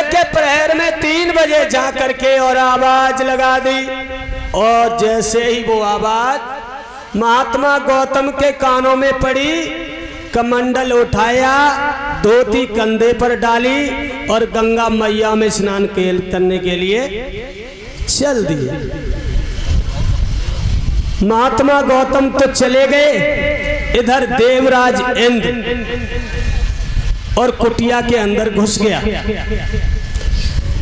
के प्रहर में 3 बजे जा करके और आवाज लगा दी। और जैसे ही वो आवाज महात्मा गौतम के कानों में पड़ी, कमंडल उठाया, धोती कंधे पर डाली और गंगा मैया में स्नान करने के लिए चल दिए। महात्मा गौतम तो चले गए, इधर देवराज इंद्र और कुटिया के अंदर घुस गया।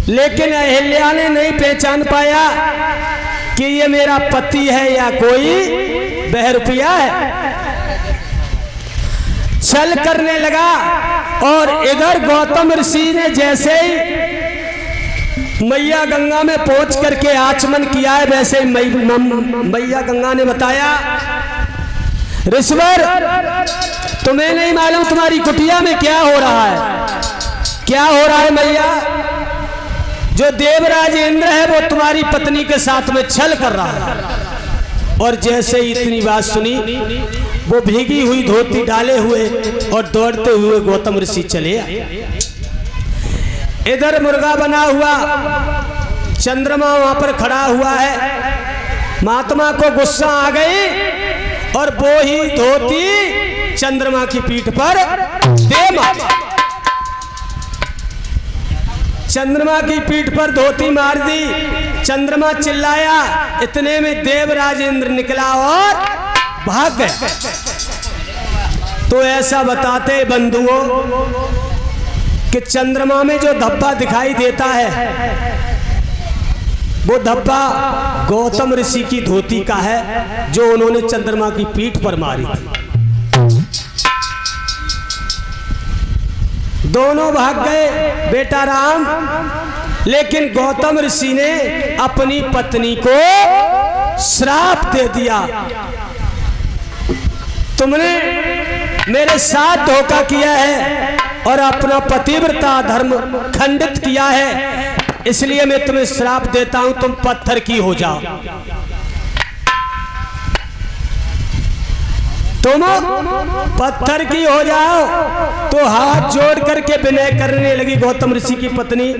लेकिन अहिल्या ने नहीं पहचान पाया कि ये मेरा पति है या कोई बहरुपिया है। छल करने लगा और इधर गौतम ऋषि ने जैसे ही मैया गंगा में पहुंच करके आचमन किया है, वैसे ही मैया गंगा ने बताया, ऋषिवर तुम्हें नहीं मालूम तुम्हारी कुटिया में क्या हो रहा है? क्या हो रहा है मैया? जो देवराज इंद्र है वो तुम्हारी पत्नी के साथ में छल कर रहा है। और जैसे ही इतनी बात सुनी, वो भीगी हुई धोती डाले हुए और दौड़ते हुए गौतम ऋषि चले आए। इधर मुर्गा बना हुआ चंद्रमा वहां पर खड़ा हुआ है। महात्मा को गुस्सा आ गई और वो ही धोती चंद्रमा की पीठ पर दे मारी। चंद्रमा की पीठ पर धोती मार दी। चंद्रमा चिल्लाया, इतने में देवराज इंद्र निकला और भाग गया। तो ऐसा बताते बंधुओं कि चंद्रमा में जो धब्बा दिखाई देता है, वो धब्बा गौतम ऋषि की धोती का है जो उन्होंने चंद्रमा की पीठ पर मारी थी। दोनों भाग गए बेटा राम, लेकिन गौतम ऋषि ने अपनी पत्नी को श्राप दे दिया, तुमने मेरे साथ धोखा किया है और अपना पतिव्रता धर्म खंडित किया है, इसलिए मैं तुम्हें श्राप देता हूं, तुम पत्थर की हो जाओ। तुम पत्थर की हो जाओ। तो हाथ जोड़ करके विनय करने लगी गौतम ऋषि की पत्नी,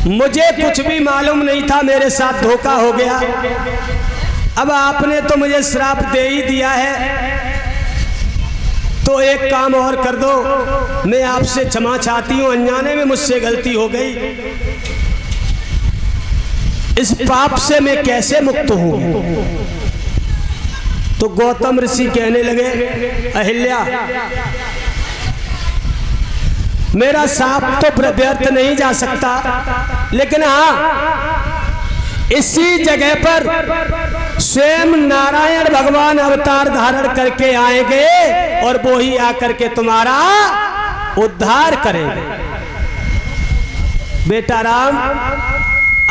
मुझे कुछ भी मालूम नहीं था, मेरे साथ धोखा हो गया। अब आपने तो मुझे श्राप दे ही दिया है, तो एक काम और कर दो, मैं आपसे क्षमा चाहती हूं, अनजाने में मुझसे गलती हो गई, इस पाप से मैं कैसे मुक्त हूं? तो गौतम ऋषि कहने लगे, अहिल्या मेरा शाप तो व्यर्थ नहीं जा सकता, लेकिन हाँ इसी जगह पर स्वयं नारायण भगवान अवतार धारण करके आएंगे और वो ही आकर के तुम्हारा उद्धार करेंगे। बेटा राम,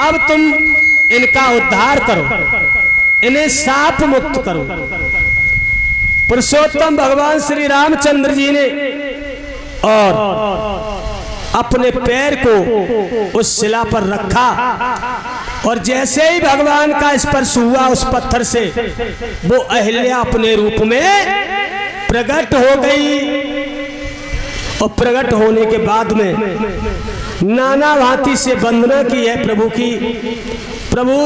अब तुम इनका उद्धार करो, इन्हें शाप मुक्त करो। पुरुषोत्तम भगवान श्री रामचंद्र जी ने और अपने पैर को उस शिला पर रखा और जैसे ही भगवान का स्पर्श हुआ उस पत्थर से, वो अहिल्या अपने रूप में प्रकट हो गई। और प्रकट होने के बाद में नाना भांति से वंदना की है प्रभु की। प्रभु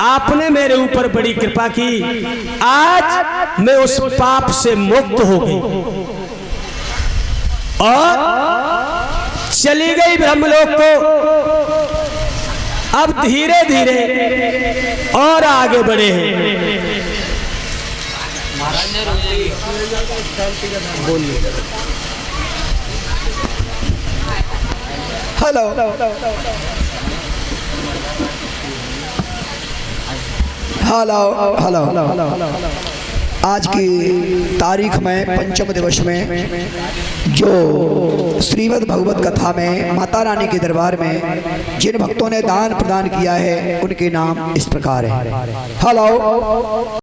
आपने मेरे ऊपर बड़ी कृपा की, आज मैं उस पाप से मुक्त हो गई और चली गई ब्रह्मलोक को। अब धीरे धीरे और आगे बढ़े हैं। हेलो हेलो हेलो, आज की तारीख में पंचम दिवस में जो श्रीमद् भगवत कथा में माता रानी के दरबार में जिन भक्तों ने दान प्रदान किया है उनके नाम इस प्रकार है। हेलो।